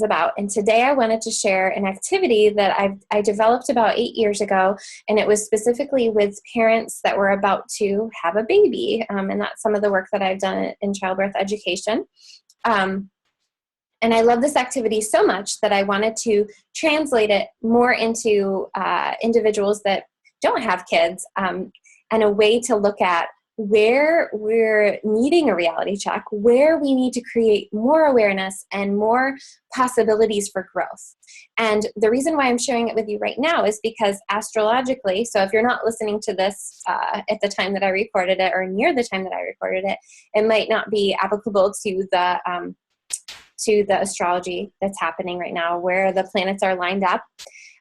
about. And today I wanted to share an activity that I developed about 8 years ago, and it was specifically with parents that were about to have a baby. And that's some of the work that I've done in childbirth education. And I love this activity so much that I wanted to translate it more into individuals that don't have kids, and a way to look at where we're needing a reality check, where we need to create more awareness and more possibilities for growth. And the reason why I'm sharing it with you right now is because astrologically, so if you're not listening to this at the time that I recorded it or near the time that I recorded it, it might not be applicable to the astrology that's happening right now, where the planets are lined up.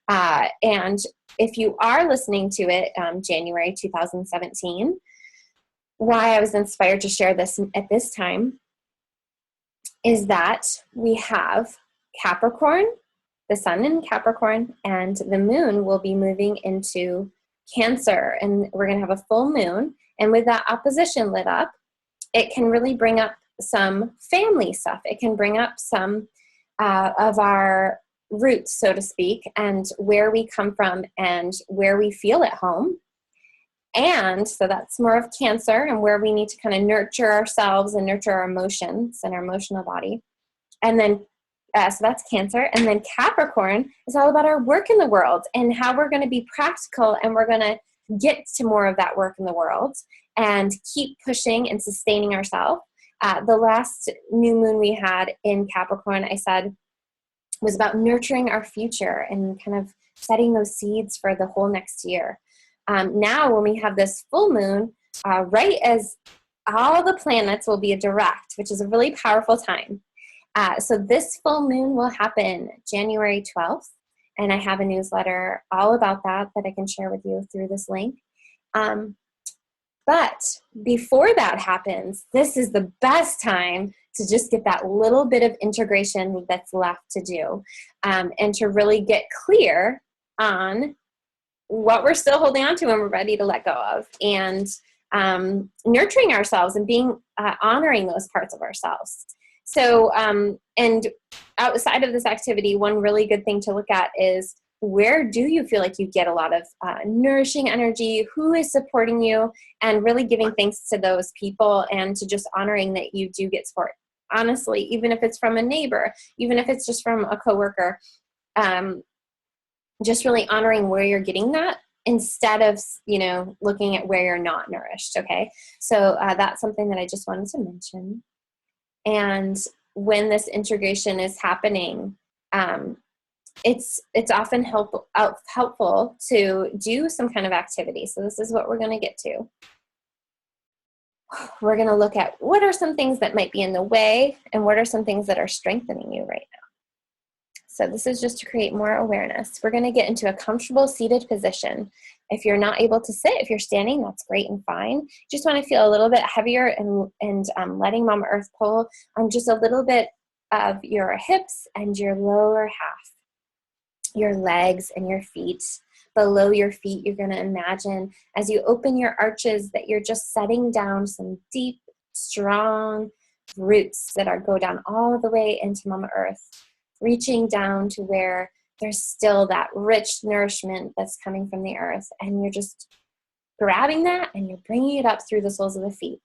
And if you are listening to it January 2017, why I was inspired to share this at this time is that we have Capricorn, the sun in Capricorn, and the moon will be moving into Cancer, and we're going to have a full moon. And with that opposition lit up, it can really bring up some family stuff. It can bring up some of our roots, so to speak, and where we come from and where we feel at home. And so that's more of Cancer and where we need to kind of nurture ourselves and nurture our emotions and our emotional body. And then, so that's Cancer. And then Capricorn is all about our work in the world and how we're going to be practical, and we're going to get to more of that work in the world and keep pushing and sustaining ourselves. The last new moon we had in Capricorn, I said, was about nurturing our future and kind of setting those seeds for the whole next year. Now, when we have this full moon, right as all the planets will be a direct, which is a really powerful time. So this full moon will happen January 12th, and I have a newsletter all about that I can share with you through this link. But before that happens, this is the best time to just get that little bit of integration that's left to do, and to really get clear on what we're still holding on to and we're ready to let go of, and nurturing ourselves and being honoring those parts of ourselves. So, and outside of this activity, one really good thing to look at is, where do you feel like you get a lot of nourishing energy? Who is supporting you? And really giving thanks to those people, and to just honoring that you do get support. Honestly, even if it's from a neighbor, even if it's just from a coworker, just really honoring where you're getting that instead of, looking at where you're not nourished. Okay. So that's something that I just wanted to mention. And when this integration is happening, it's often helpful to do some kind of activity. So this is what we're going to get to. We're going to look at what are some things that might be in the way, and what are some things that are strengthening you right now. So this is just to create more awareness. We're going to get into a comfortable seated position. If you're not able to sit, if you're standing, that's great and fine. Just want to feel a little bit heavier, and letting Mama Earth pull on just a little bit of your hips and your lower half, your legs and your feet. Below your feet, you're going to imagine as you open your arches that you're just setting down some deep, strong roots that go down all the way into Mama Earth, reaching down to where there's still that rich nourishment that's coming from the earth. And you're just grabbing that and you're bringing it up through the soles of the feet.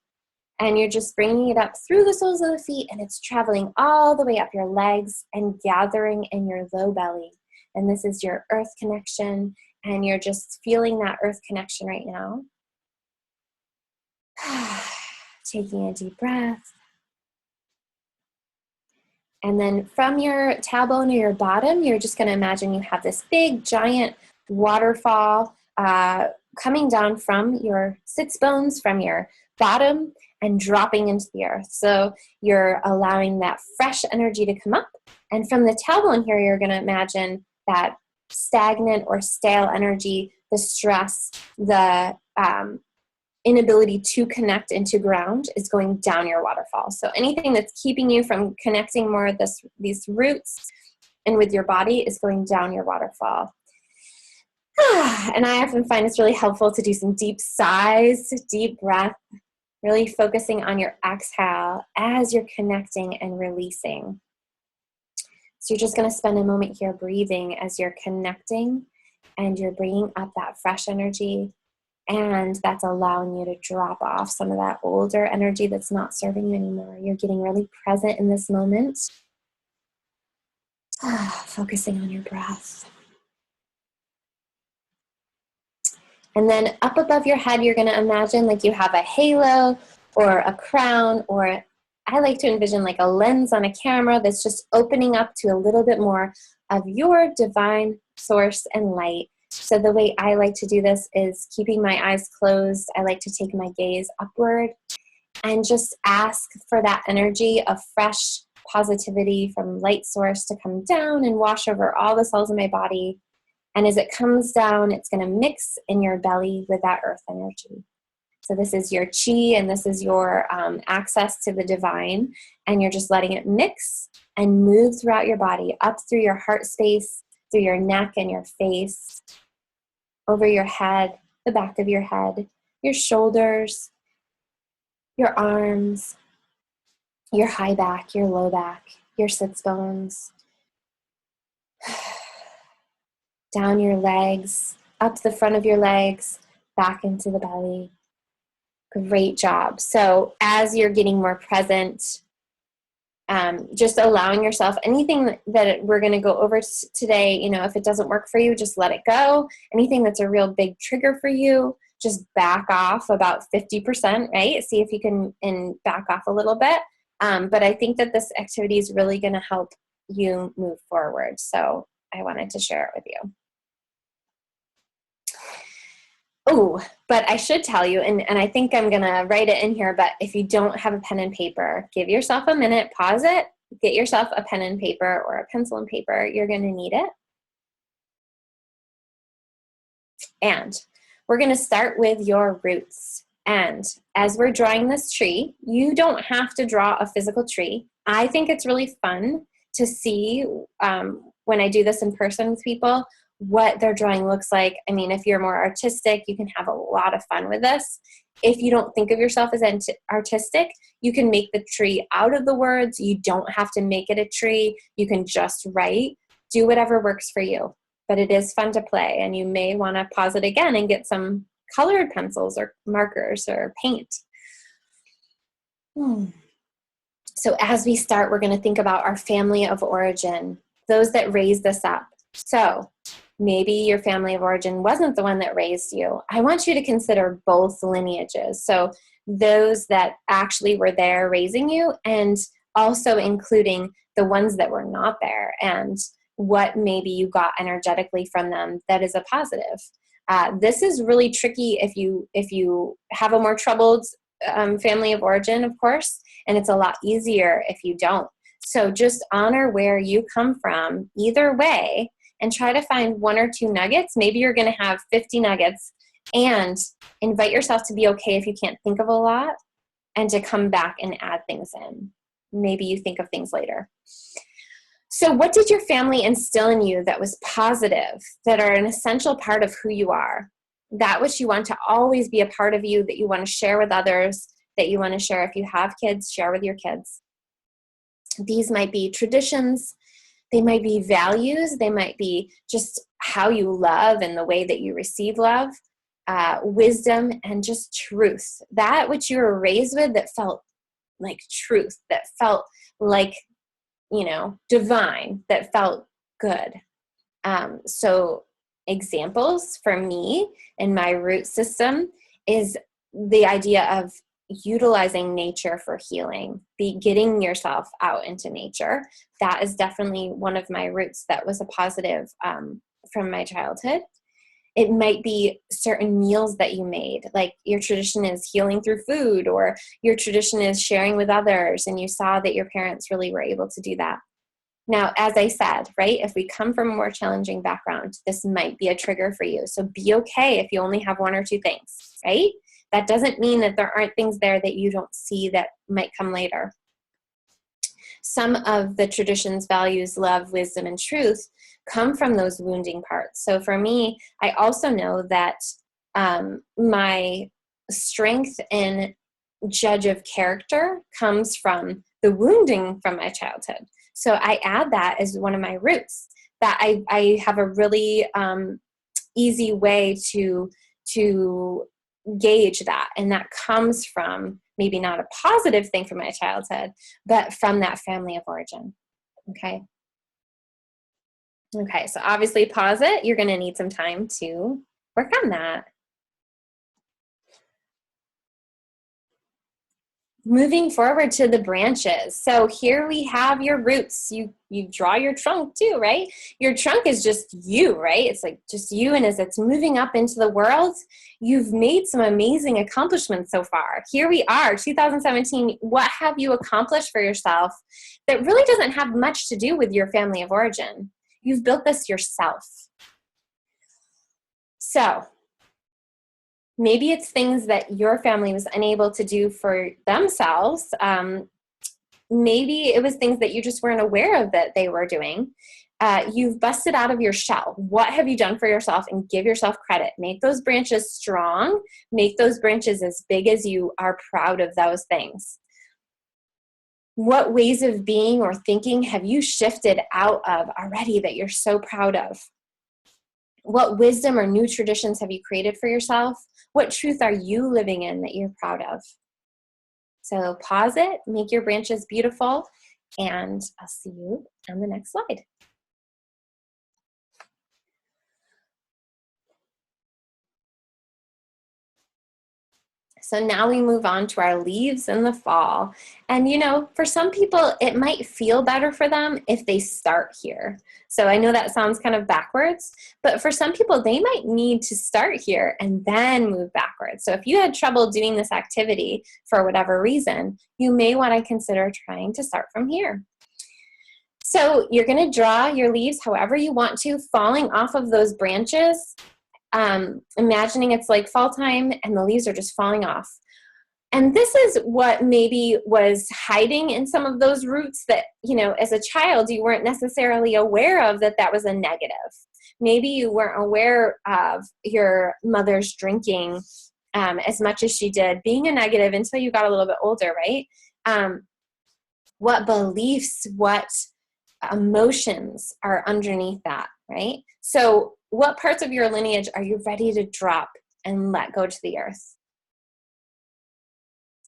And you're just bringing it up through the soles of the feet, and it's traveling all the way up your legs and gathering in your low belly. And this is your earth connection, and you're just feeling that earth connection right now. Taking a deep breath. And then from your tailbone or your bottom, you're just going to imagine you have this big, giant waterfall coming down from your sits bones, from your bottom, and dropping into the earth. So you're allowing that fresh energy to come up. And from the tailbone here, you're going to imagine that stagnant or stale energy, the stress, the inability to connect into ground is going down your waterfall. So anything that's keeping you from connecting more of these roots and with your body is going down your waterfall. And I often find it's really helpful to do some deep sighs, deep breath, really focusing on your exhale as you're connecting and releasing. So you're just going to spend a moment here breathing as you're connecting and you're bringing up that fresh energy, and that's allowing you to drop off some of that older energy that's not serving you anymore. You're getting really present in this moment, focusing on your breath. And then up above your head, you're going to imagine like you have a halo or a crown, or I like to envision like a lens on a camera that's just opening up to a little bit more of your divine source and light. So the way I like to do this is keeping my eyes closed. I like to take my gaze upward and just ask for that energy of fresh positivity from light source to come down and wash over all the cells in my body. And as it comes down, it's going to mix in your belly with that earth energy. So this is your chi, and this is your access to the divine, and you're just letting it mix and move throughout your body, up through your heart space, through your neck and your face, over your head, the back of your head, your shoulders, your arms, your high back, your low back, your sits bones, down your legs, up the front of your legs, back into the belly. Great job. So as you're getting more present, just allowing yourself, anything that we're going to go over today, if it doesn't work for you, just let it go. Anything that's a real big trigger for you, just back off about 50%, right? See if you can back off a little bit. But I think that this activity is really going to help you move forward. So I wanted to share it with you. Oh, but I should tell you, and I think I'm going to write it in here, but if you don't have a pen and paper, give yourself a minute, pause it, get yourself a pen and paper or a pencil and paper. You're going to need it. And we're going to start with your roots. And as we're drawing this tree, you don't have to draw a physical tree. I think it's really fun to see when I do this in person with people, what their drawing looks like. I mean, if you're more artistic, you can have a lot of fun with this. If you don't think of yourself as artistic, you can make the tree out of the words. You don't have to make it a tree. You can just write. Do whatever works for you. But it is fun to play, and you may want to pause it again and get some colored pencils or markers or paint. So as we start, we're going to think about our family of origin, those that raised us up. So maybe your family of origin wasn't the one that raised you. I want you to consider both lineages. So those that actually were there raising you, and also including the ones that were not there, and what maybe you got energetically from them that is a positive. This is really tricky if you have a more troubled family of origin, of course, and it's a lot easier if you don't. So just honor where you come from either way, and try to find one or two nuggets. Maybe you're going to have 50 nuggets, and invite yourself to be okay if you can't think of a lot, and to come back and add things in. Maybe you think of things later. So what did your family instill in you that was positive, that are an essential part of who you are? That which you want to always be a part of you, that you want to share with others, that you want to share if you have kids, share with your kids. These might be traditions. They might be values. They might be just how you love and the way that you receive love, wisdom, and just truth. That which you were raised with that felt like truth, that felt like, divine, that felt good. So examples for me in my root system is the idea of utilizing nature for healing, getting yourself out into nature. That is definitely one of my roots that was a positive from my childhood. It might be certain meals that you made, like your tradition is healing through food, or your tradition is sharing with others, and you saw that your parents really were able to do that. Now, as I said, right, if we come from a more challenging background, this might be a trigger for you. So be okay if you only have one or two things, right? That doesn't mean that there aren't things there that you don't see that might come later. Some of the traditions, values, love, wisdom, and truth come from those wounding parts. So for me, I also know that my strength in judge of character comes from the wounding from my childhood. So I add that as one of my roots. That I have a really easy way to gauge that. And that comes from maybe not a positive thing from my childhood, but from that family of origin. Okay. Okay, so obviously pause it. You're going to need some time to work on that. Moving forward to the branches. So here we have your roots. You draw your trunk too, right? Your trunk is just you, right? It's like just you, and as it's moving up into the world, you've made some amazing accomplishments so far. Here we are, 2017. What have you accomplished for yourself that really doesn't have much to do with your family of origin? You've built this yourself. So maybe it's things that your family was unable to do for themselves. Maybe it was things that you just weren't aware of that they were doing. You've busted out of your shell. What have you done for yourself? And give yourself credit. Make those branches strong. Make those branches as big as you are proud of those things. What ways of being or thinking have you shifted out of already that you're so proud of? What wisdom or new traditions have you created for yourself? What truth are you living in that you're proud of? So pause it, make your branches beautiful, and I'll see you on the next slide. So now we move on to our leaves in the fall. And you know, for some people, it might feel better for them if they start here. So I know that sounds kind of backwards, but for some people, they might need to start here and then move backwards. So if you had trouble doing this activity for whatever reason, you may want to consider trying to start from here. So you're going to draw your leaves however you want to, falling off of those branches. Imagining it's like fall time and the leaves are just falling off. And this is what maybe was hiding in some of those roots that, you know, as a child, you weren't necessarily aware of that was a negative. Maybe you weren't aware of your mother's drinking as much as she did being a negative until you got a little bit older, right? What beliefs, what emotions are underneath that, right? So what parts of your lineage are you ready to drop and let go to the earth?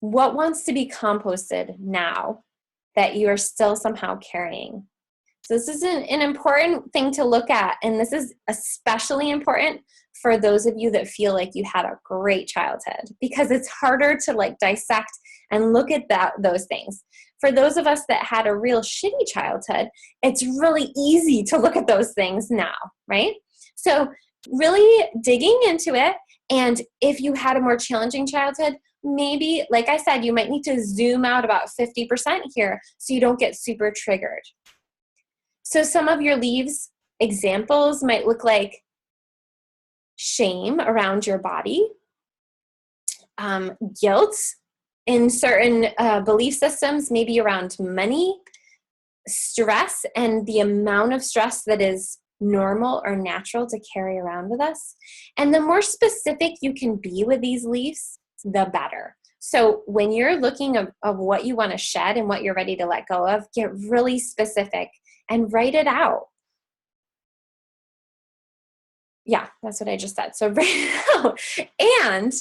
What wants to be composted now that you are still somehow carrying? So this is an important thing to look at, and this is especially important for those of you that feel like you had a great childhood, because it's harder to like dissect and look at those things. For those of us that had a real shitty childhood, it's really easy to look at those things now, right? So really digging into it, and if you had a more challenging childhood, maybe, like I said, you might need to zoom out about 50% here so you don't get super triggered. So some of your leaves examples might look like shame around your body, guilt in certain belief systems, maybe around money, stress, and the amount of stress that is normal or natural to carry around with us. And the more specific you can be with these leaves, the better. So when you're looking of what you want to shed and what you're ready to let go of, get really specific and write it out. Yeah, that's what I just said. So write it out. And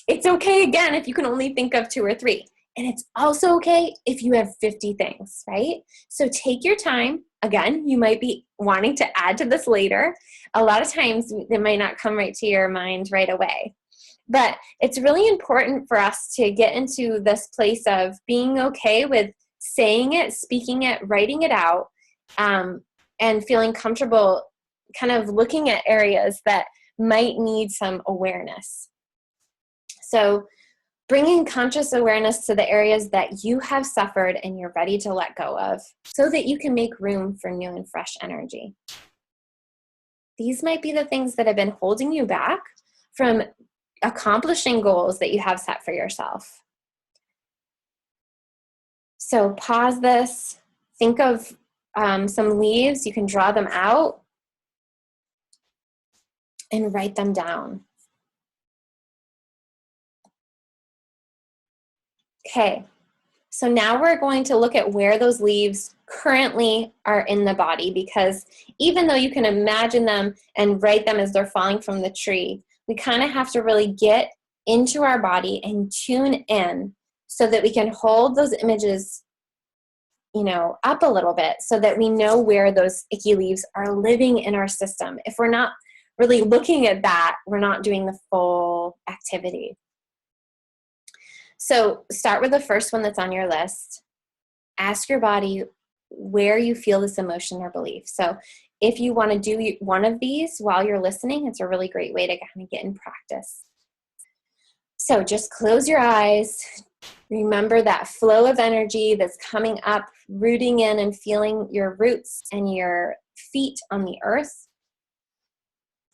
it's okay, again, if you can only think of 2 or 3. And it's also okay if you have 50 things, right? So take your time. Again, you might be wanting to add to this later. A lot of times it might not come right to your mind right away. But it's really important for us to get into this place of being okay with saying it, speaking it, writing it out, and feeling comfortable kind of looking at areas that might need some awareness. So bringing conscious awareness to the areas that you have suffered and you're ready to let go of so that you can make room for new and fresh energy. These might be the things that have been holding you back from accomplishing goals that you have set for yourself. So pause this, think of some leaves, you can draw them out and write them down. Okay, So now we're going to look at where those leaves currently are in the body, because even though you can imagine them and write them as they're falling from the tree, we kind of have to really get into our body and tune in so that we can hold those images, up a little bit so that we know where those icky leaves are living in our system. If we're not really looking at that, we're not doing the full activity. So start with the first one that's on your list. Ask your body where you feel this emotion or belief. So if you want to do one of these while you're listening, it's a really great way to kind of get in practice. So just close your eyes. Remember that flow of energy that's coming up, rooting in and feeling your roots and your feet on the earth.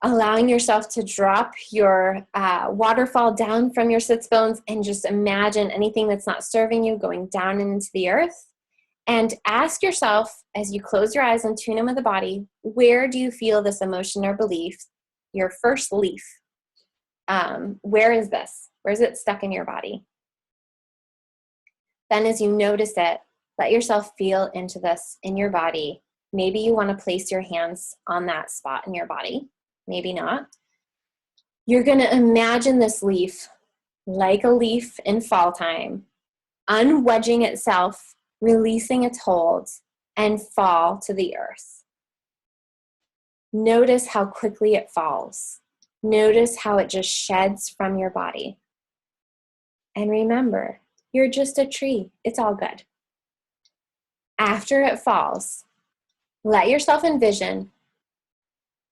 Allowing yourself to drop your waterfall down from your sits bones and just imagine anything that's not serving you going down into the earth. And ask yourself, as you close your eyes and tune in with the body, where do you feel this emotion or belief, your first leaf? Where is this? Where is it stuck in your body? Then as you notice it, let yourself feel into this in your body. Maybe you want to place your hands on that spot in your body. Maybe not. You're going to imagine this leaf like a leaf in fall time, unwedging itself, releasing its hold, and fall to the earth. Notice how quickly it falls. Notice how it just sheds from your body. And remember, you're just a tree. It's all good. After it falls, let yourself envision,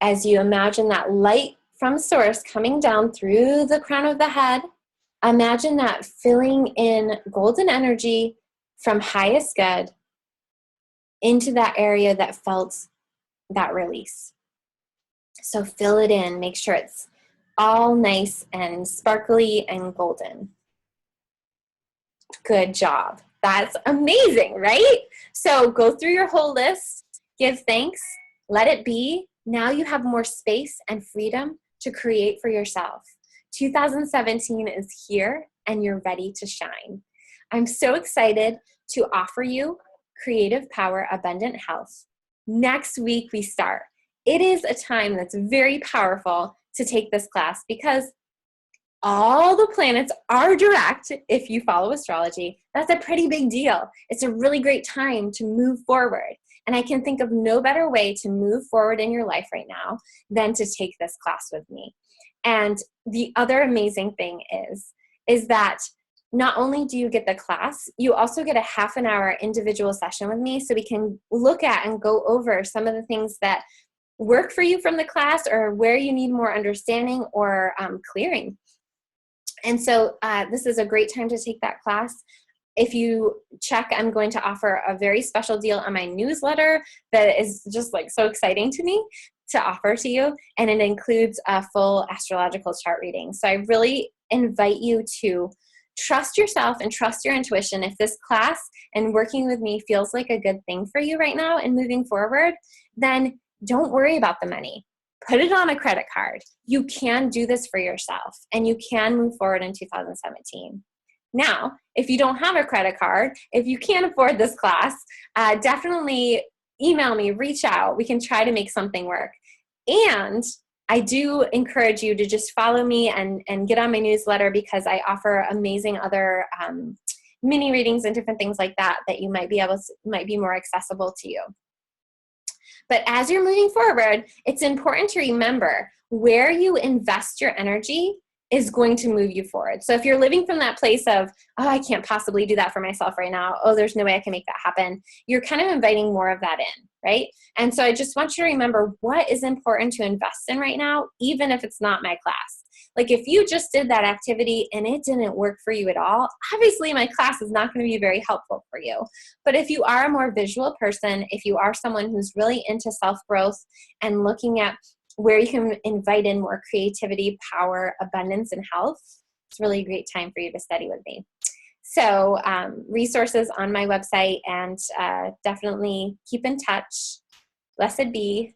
as you imagine that light from source coming down through the crown of the head, imagine that filling in golden energy from highest good into that area that felt that release. So fill it in, make sure it's all nice and sparkly and golden. Good job. That's amazing, right? So go through your whole list, give thanks, let it be. Now you have more space and freedom to create for yourself. 2017 is here and you're ready to shine. I'm so excited to offer you Creative Power Abundant Health. Next week we start. It is a time that's very powerful to take this class because all the planets are direct if you follow astrology. That's a pretty big deal. It's a really great time to move forward. And I can think of no better way to move forward in your life right now than to take this class with me. And the other amazing thing is that not only do you get the class, you also get a half an hour individual session with me so we can look at and go over some of the things that work for you from the class or where you need more understanding or clearing. And so this is a great time to take that class. If you check, I'm going to offer a very special deal on my newsletter that is just like so exciting to me to offer to you. And it includes a full astrological chart reading. So I really invite you to trust yourself and trust your intuition. If this class and working with me feels like a good thing for you right now and moving forward, then don't worry about the money. Put it on a credit card. You can do this for yourself and you can move forward in 2017. Now, if you don't have a credit card, if you can't afford this class, definitely email me, reach out. We can try to make something work. And I do encourage you to just follow me and get on my newsletter because I offer amazing other mini readings and different things like that you might be more accessible to you. But as you're moving forward, it's important to remember where you invest your energy is going to move you forward. So if you're living from that place of, oh, I can't possibly do that for myself right now. Oh, there's no way I can make that happen. You're kind of inviting more of that in, right? And so I just want you to remember what is important to invest in right now, even if it's not my class. Like if you just did that activity and it didn't work for you at all, obviously my class is not going to be very helpful for you. But if you are a more visual person, if you are someone who's really into self-growth and looking at where you can invite in more creativity, power, abundance, and health, it's really a great time for you to study with me. So resources on my website, and definitely keep in touch. Blessed be.